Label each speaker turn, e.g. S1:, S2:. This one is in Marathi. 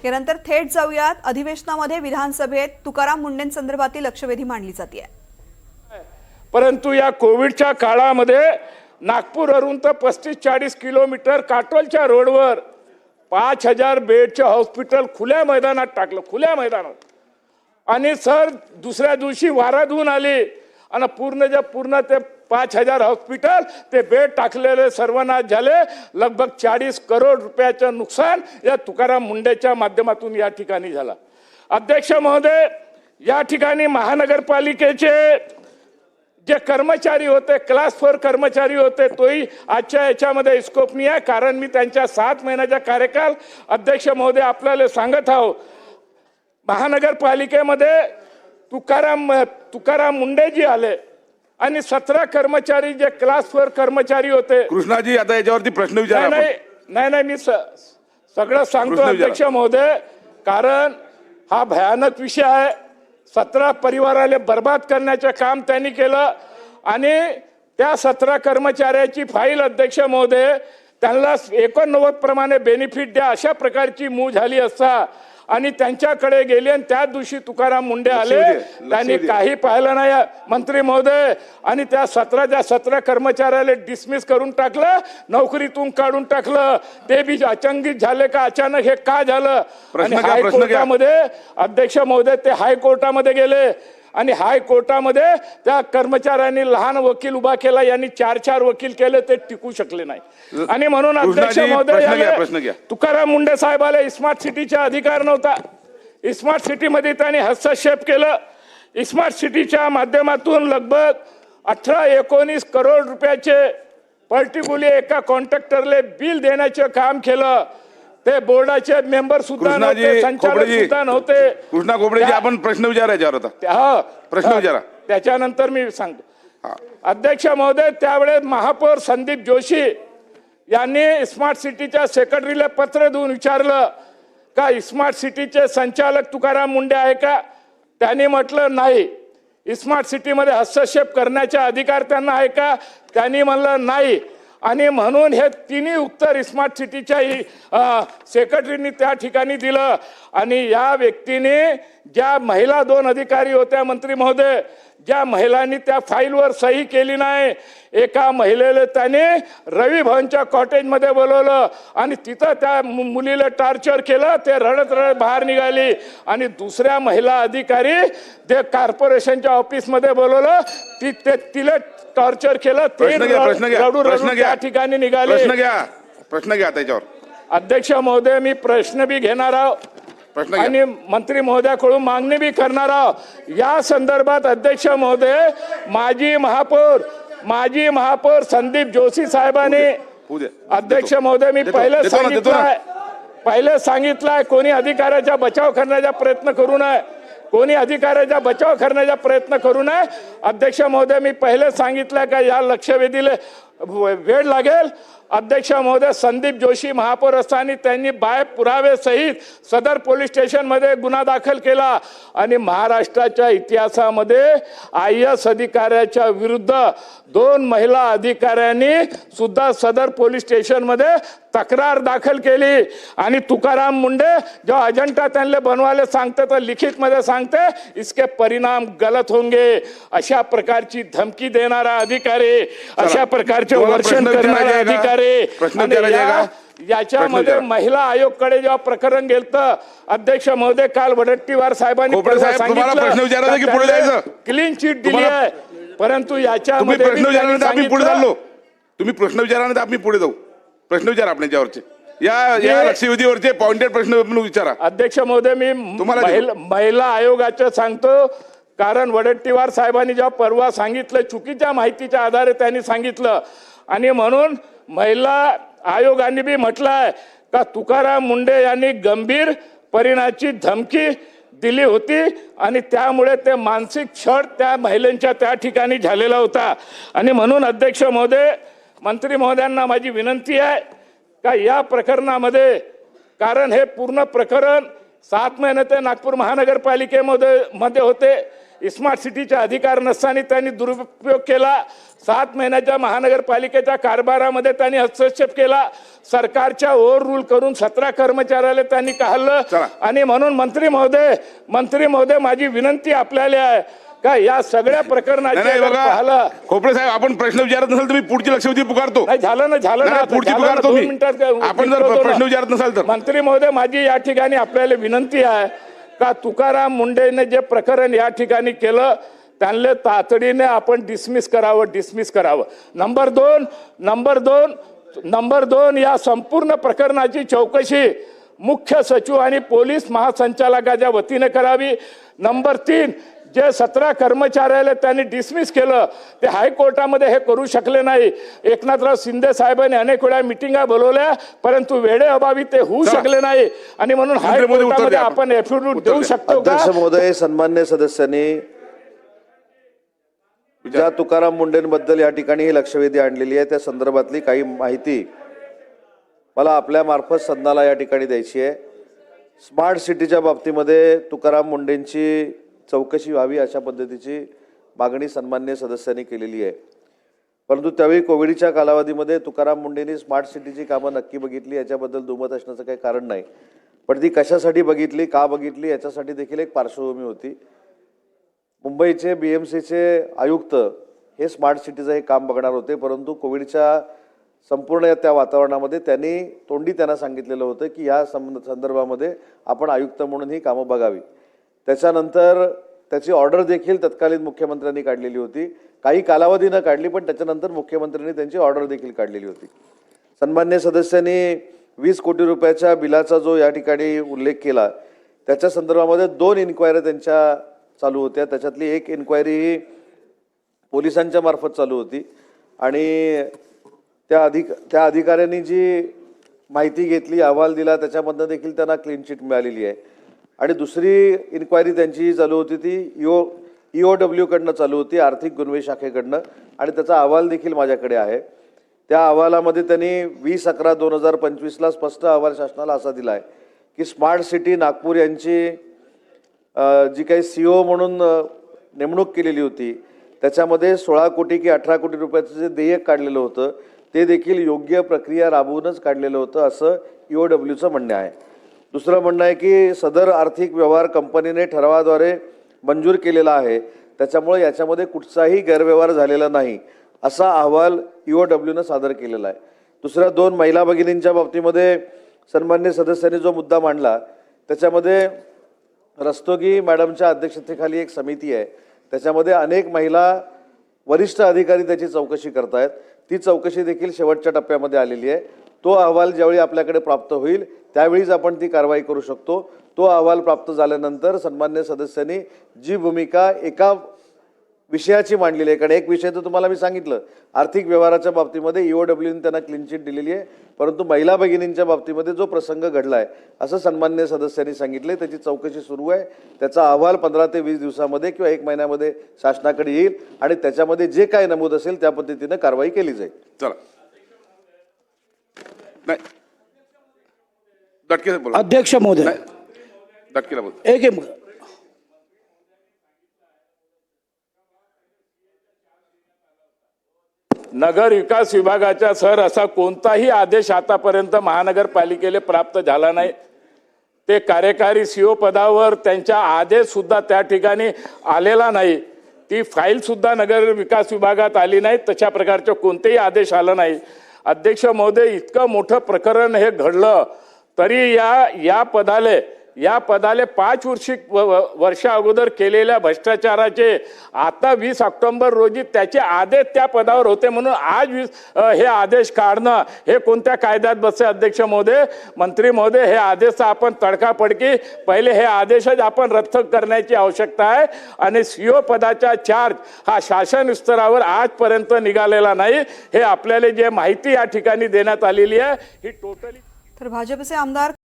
S1: यानंतर थेट जाऊयात अधिवेशनामध्ये विधानसभेत तुकाराम मुंडेंसंदर्भातील लक्षवेधी मांडली जाते।
S2: परंतु या कोविडच्या काळामध्ये नागपूरवरून तर 35-40 किलोमीटर काटोलच्या रोडवर 5000 बेडचे हॉस्पिटल खुल्या मैदानात टाकलं, खुल्या मैदानात। आणि सर दुसऱ्या दिवशी वाराधून आली आणि पूर्ण ते 5000 हॉस्पिटल ते बेड टाकलेले सर्वनाश झाले। लगभग 40 करोड रुपयाचं नुकसान या तुकाराम मुंडेच्या माध्यमातून या ठिकाणी झाला। अध्यक्ष महोदय, या ठिकाणी महानगरपालिकेचे जे कर्मचारी होते, क्लास 4 कर्मचारी होते, तोही आजच्या याच्यामध्ये स्कोप नाही आहे, कारण मी त्यांच्या 7 महिन्याचा कार्यकाल अध्यक्ष महोदय आपल्याला सांगत आहो। महानगरपालिकेमध्ये तुकाराम मुंडेजी आले आणि 17 कर्मचारी जे क्लास 4 कर्मचारी होते।
S3: कृष्णाजी, आता याच्यावरती प्रश्न विचारा।
S2: नाही मी सगळं सांगतो अध्यक्ष महोदय, कारण हा भयानक विषय आहे। 17 परिवाराले बर्बाद करण्याचे काम त्यांनी केलं आणि त्या 17 कर्मचाऱ्याची फाईल अध्यक्ष महोदय त्यांना 89 प्रमाणे बेनिफिट द्या अशा प्रकारची मूव झाली असता आणि त्यांच्याकडे गेले आणि त्या दिवशी तुकाराम मुंडे आले, त्यांनी काही पाहिलं नाही मंत्री महोदय, आणि त्या 17 कर्मचाऱ्याला डिसमिस करून टाकलं, नोकरीतून काढून टाकलं। ते बी अचंबित झाले का अचानक हे का झालं? आणि हायकोर्टामध्ये अध्यक्ष महोदय ते हायकोर्टामध्ये गेले आणि हायकोर्टामध्ये त्या कर्मचाऱ्यांनी लहान वकील उभा केला, यांनी 4 वकील केले, ते टिकू शकले नाही। आणि म्हणून अध्यक्ष महोदय तुकाराम मुंडे साहेबाला स्मार्ट सिटीचा अधिकार नव्हता। स्मार्ट सिटीमध्ये त्यांनी हस्तक्षेप केलं। स्मार्ट सिटीच्या माध्यमातून लगभग 18-19 करोड रुपयाचे पर्टिक्युलर एका कॉन्ट्रॅक्टरले बिल देण्याचे काम केलं। ते बोर्डाचे मेंबर सुद्धा नव्हते, संचालक सुद्धा नव्हते।
S3: कृष्णा खोपडेजी, आपण प्रश्न विचारायच्यावर होता, प्रश्न विचारा,
S2: त्याच्यानंतर मी सांगतो। अध्यक्ष महोदय, त्यावेळेस महापौर संदीप जोशी यांनी स्मार्ट सिटीच्या सेक्रेटरीला पत्र देऊन विचारलं का स्मार्ट सिटीचे संचालक तुकाराम मुंडे आहे का? त्यांनी म्हटलं नाही। स्मार्ट सिटीमध्ये हस्तक्षेप करण्याचा अधिकार त्यांना आहे का? त्यांनी म्हणलं नाही। आणि म्हणून हे तिन्ही उत्तर स्मार्ट सिटीच्या सेक्रेटरीनी त्या ठिकाणी दिलं। आणि या व्यक्तीने ज्या महिला 2 अधिकारी होत्या मंत्री महोदय, ज्या महिलांनी त्या फाईलवर सही केली नाही, एका महिलेला त्याने रवी भवनच्या कॉटेजमध्ये बोलवलं आणि तिथं त्या मुलीला टॉर्चर केलं, ते रडत बाहेर निघाली। आणि दुसऱ्या महिला अधिकारी ते कॉर्पोरेशनच्या ऑफिसमध्ये बोलवलं, तिला टॉर्चर केलं, ते रडू त्या ठिकाणी निघाले।
S3: प्रश्न घ्या त्याच्यावर।
S2: अध्यक्ष महोदय, मी प्रश्न बी घेणार आहोत आणि मंत्री महोदयाकडून मागणी बी करणार आहोत। या संदर्भात अध्यक्ष महोदय, माजी महापौर संदीप जोशी साहेबांनी, अध्यक्ष महोदय, मी पहिले सांगितलंय कोणी अधिकाऱ्याचा बचाव करण्याचा प्रयत्न करू नये, कोणी अधिकाऱ्याचा बचाव करण्याचा प्रयत्न करू नये। अध्यक्ष महोदय, मी पहिले सांगितलं का या लक्षवेधीला वेळ लागेल। अध्यक्ष महोदय, संदीप जोशी महापौर असताना त्यांनी पुरावे सहित सदर पोलीस स्टेशन मध्ये गुन्हा दाखल केला आणि महाराष्ट्राच्या इतिहासामध्ये IAS अधिकाऱ्याच्या विरुद्ध 2 महिला अधिकाऱ्यांनी सुद्धा सदर पोलीस स्टेशन मध्ये तक्रार दाखल केली। आणि तुकाराम मुंडे जो अजेंडा त्यांना बनवायला सांगते तर लिखित मध्ये सांगते इसके परिणाम गलत होंगे, अशा प्रकारची धमकी देणारा अधिकारी, अशा प्रकारचे वर्षण करणारे अधिकारी। याच्यामध्ये महिला आयोगकडे जेव्हा प्रकरण गेलं, अध्यक्ष महोदय, काल वडट्टीवार साहेबांनी क्लीन चिट दिली आहे, परंतु याच्यामध्ये
S3: तुम्ही प्रश्न विचारानंतर आम्ही पुढे जाऊ। प्रश्न विचारा आपल्यावरचे, या लक्षवेधीवरचे पॉइंटेड प्रश्न विचारा।
S2: अध्यक्ष महोदय, मी महिला आयोगाचं सांगतो, कारण वडट्टीवार साहेबांनी जेव्हा परवा सांगितलं, चुकीच्या माहितीच्या आधारे त्यांनी सांगितलं, आणि म्हणून महिला आयोगाने बी म्हटलंय का तुकाराम मुंडे यांनी गंभीर परिणामाची धमकी दिली होती आणि त्यामुळे ते मानसिक छळ त्या महिलांच्या त्या ठिकाणी झालेला होता। आणि म्हणून अध्यक्ष महोदय, मंत्री महोदयांना माझी विनंती आहे का या प्रकरणामध्ये, कारण हे पूर्ण प्रकरण 7 महिने ते नागपूर महानगरपालिकेमध्ये होते, स्मार्ट सिटीचा अधिकार नसताना त्यांनी दुरुपयोग केला. 7 महिन्याच्या महानगरपालिकेच्या कारभारामध्ये त्यांनी हस्तक्षेप केला. सरकारच्या ओव्हर रूल करून 17 कर्मचाऱ्याला त्यांनी काढलं.
S3: चला.
S2: आणि म्हणून मंत्री महोदय माझी विनंती आपल्याला आहे का या सगळ्या प्रकरणाची
S3: नाही
S2: अगर
S3: बघा
S2: पाहिलं
S3: खोपडे साहेब, आपण प्रश्न विचारत नसाल तुम्ही पुढची लक्षवेधी पुकारतो.
S2: नाही झालं ना
S3: नाही,
S2: आता
S3: पुढची
S2: झालं ना,
S3: पुकारतो
S2: 2
S3: मी.
S2: मिनिटात
S3: आपण जर
S2: विचारतो ना.
S3: प्रश्न विचारत नसाल तर
S2: मंत्री महोदय माझी या ठिकाणी आपल्याला विनंती आहे का तुकाराम मुंडेने जे प्रकरण या ठिकाणी केलं त्यांना तातडीने आपण डिसमिस करावं. नंबर दोन या संपूर्ण प्रकरणाची चौकशी मुख्य सचिव आणि पोलीस महासंचालकाच्या वतीने करावी. नंबर 3 जे 17 कर्मचाऱ्याला त्यांनी डिसमिस केलं ते हायकोर्टामध्ये हे करू शकले नाही. एकनाथराव शिंदे साहेबांनी अनेक वेळा मिटिंगा बोलवल्या परंतु वेळेअभावी ते होऊ शकले नाही आणि म्हणून हायकोर्टामध्ये आपण एफिडेव्हिट देऊ शकतो का?
S4: अध्यक्ष महोदय, सन्मान्य सदस्यांनी ज्या तुकाराम मुंडेंबद्दल या ठिकाणी ही लक्षवेधी आणलेली आहे त्या संदर्भातली काही माहिती मला आपल्या मार्फत सदनाला या ठिकाणी द्यायची आहे. स्मार्ट सिटीच्या बाबतीमध्ये तुकाराम मुंडेंची चौकशी व्हावी अशा पद्धतीची मागणी सन्मान्य सदस्यांनी केलेली आहे. परंतु त्यावेळी कोविडच्या कालावधीमध्ये तुकाराम मुंडेंनी स्मार्ट सिटीची कामं नक्की बघितली याच्याबद्दल दुमत असण्याचं काही कारण नाही. पण ती कशासाठी बघितली, का बघितली याच्यासाठी देखील एक पार्श्वभूमी होती. मुंबईचे BMCचे आयुक्त हे स्मार्ट सिटीचं हे काम बघणार होते, परंतु कोविडच्या संपूर्ण त्या वातावरणामध्ये त्यांना सांगितलेलं होतं की या संदर्भामध्ये आपण आयुक्त म्हणून ही कामं बघावी. त्याच्यानंतर त्याची ऑर्डर देखील तत्कालीन मुख्यमंत्र्यांनी काढलेली होती. काही कालावधी न काढली पण त्याच्यानंतर मुख्यमंत्र्यांनी त्यांची ऑर्डर देखील काढलेली होती. सन्मान्य सदस्यांनी 20 कोटी रुपयाच्या बिलाचा जो या ठिकाणी उल्लेख केला त्याच्या संदर्भामध्ये 2 इन्क्वायरी त्यांच्या चालू होत्या. त्याच्यातली एक इन्क्वायरी ही पोलिसांच्या मार्फत चालू होती आणि त्या अधिकाऱ्यांनी जी माहिती घेतली, अहवाल दिला त्याच्यामधनं देखील त्यांना क्लीन चिट मिळालेली आहे. आणि दुसरी इन्क्वायरी त्यांची चालू होती ती EOW कडनं चालू होती, आर्थिक गुन्हे शाखेकडनं, आणि त्याचा अहवाल देखील माझ्याकडे आहे. त्या अहवालामध्ये त्यांनी 20/11/2025 स्पष्ट अहवाल शासनाला असा दिला आहे की स्मार्ट सिटी नागपूर यांची जी काही CEO म्हणून नेमणूक केलेली होती त्याच्यामध्ये 16 कोटी की 18 कोटी रुपयाचं जे देयक काढलेलं होतं ते देखील योग्य प्रक्रिया राबवूनच काढलेलं होतं असं EOWचं म्हणणं आहे. दुसरं म्हणणं आहे की सदर आर्थिक व्यवहार कंपनीने ठरावाद्वारे मंजूर केलेला आहे, त्याच्यामुळे याच्यामध्ये कुठचाही गैरव्यवहार झालेला नाही असा अहवाल EOWनं सादर केलेला आहे. दुसऱ्या 2 महिला भगिनींच्या बाबतीमध्ये सन्मान्य सदस्यांनी जो मुद्दा मांडला त्याच्यामध्ये रस्तोगी मॅडमच्या अध्यक्षतेखाली एक समिती आहे, त्याच्यामध्ये अनेक महिला वरिष्ठ अधिकारी त्याची चौकशी करतायत. ती चौकशी देखील शेवटच्या टप्प्यामध्ये आलेली आहे. तो अहवाल ज्यावेळी आपल्याकडे प्राप्त होईल त्यावेळीच आपण ती कारवाई करू शकतो. तो अहवाल प्राप्त झाल्यानंतर सन्मान्य सदस्यांनी जी भूमिका एका विषयाची मांडलेली आहे, कारण एक विषय तर तुम्हाला मी सांगितलं आर्थिक व्यवहाराच्या बाबतीमध्ये EOWने त्यांना क्लीन चिट दिलेली आहे, परंतु महिला भगिनींच्या बाबतीमध्ये जो प्रसंग घडला आहे असं सन्मान्य सदस्यांनी सांगितले. त्याची चौकशी सुरू आहे. त्याचा अहवाल 15 ते 20 दिवसामध्ये किंवा 1 महिन्यामध्ये शासनाकडे येईल आणि त्याच्यामध्ये जे काय नमूद असेल त्या पद्धतीने कारवाई केली जाईल.
S3: चला नाही दटके बोला.
S5: अध्यक्ष महोदय,
S3: दटकेला बोल.
S5: एक
S2: नगर विकास विभागाचा सर असा कोणताही आदेश आतापर्यंत महानगरपालिकेला प्राप्त झाला नाही. ते कार्यकारी CEO पदावर त्यांचा आदेश सुद्धा त्या ठिकाणी आलेला नाही. ती फाईल सुद्धा नगर विकास विभागात आली नाही. तशा प्रकारचे कोणतेही आदेश आला नाही. अध्यक्ष महोदय, इतकं मोठं प्रकरण हे घडलं तरी या पदाले 5 वर्षा अगोदर केलेल्या भ्रष्टाचाराचे आता 20 ऑक्टोबर रोजी त्याचे आदेश त्या पदावर होते म्हणून आज हे आदेश काढणं हे कोणत्या कायद्यात बसते? अध्यक्ष महोदय, मंत्री महोदय, हे आदेश आपण तडकाफडकी पहिले हे आदेशच आपण रद्द करण्याची आवश्यकता आहे. आणि CEO पदाचा चार्ज हा शासन स्तरावर आजपर्यंत निघालेला नाही. हे आपल्याला जे माहिती या ठिकाणी देण्यात आलेली आहे ही टोटली.
S1: तर भाजपचे आमदार